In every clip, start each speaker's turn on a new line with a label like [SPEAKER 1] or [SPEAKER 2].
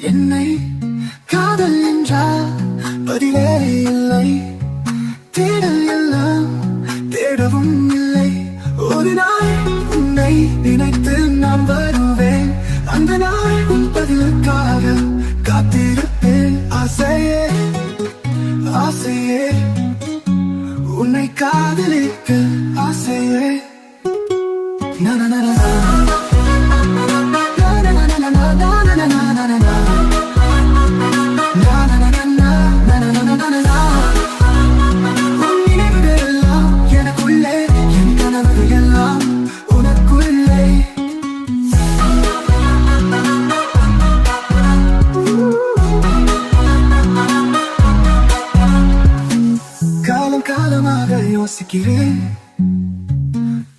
[SPEAKER 1] என்னை காதல் என்றால் பதிலே இல்லை, தேடல் எல்லாம் தேடவும் இல்லை. ஒரு நாள் உன்னை நினைத்து நான் வருவேன், அந்த நாள் உன் பதிலுக்காக காத்திருப்பேன். ஆசையே ஆசையே உன்னை காதலிக்க ஆசையே. காலமாக யோசிக்கிறேன்,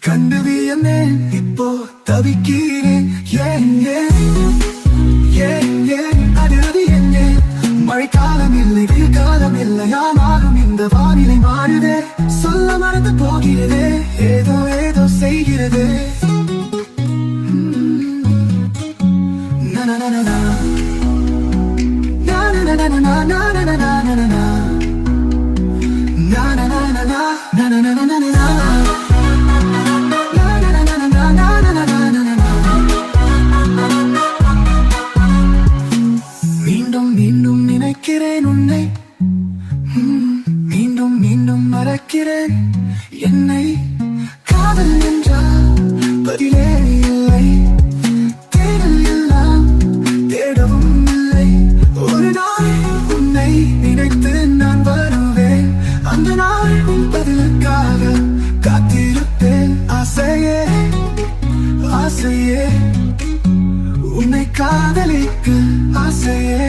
[SPEAKER 1] கண்டு வியந்தேன், இப்போ தவிக்கிறேன். ஏன் ஏன் ஏன் ஏன் அது என்ன? மழைக்காலம் இல்லை, வெயில் காலம் இல்லை, ஆனாலும் இந்த வானிலை மாறுதே. சொல்ல மறந்து போகிறதே, ஏதோ ஏதோ செய்கிறது. மீண்டும் மீண்டும் நினைக்கிறேன் உன்னை, மீண்டும் மீண்டும் மறக்கிறேன் என்னை. காதல் என்றால் பதிலே இல்லை, தேடல் எல்லாம் தேடவும் இல்லை. ஒரு நாள் உன்னை நினைத்து நான் வருவேன், அந்த நாள் உன் பதிலுக்காக காத்திருப்பேன். ஆசையே ஆசையே உன்னை காதலிக்க ஆசையே.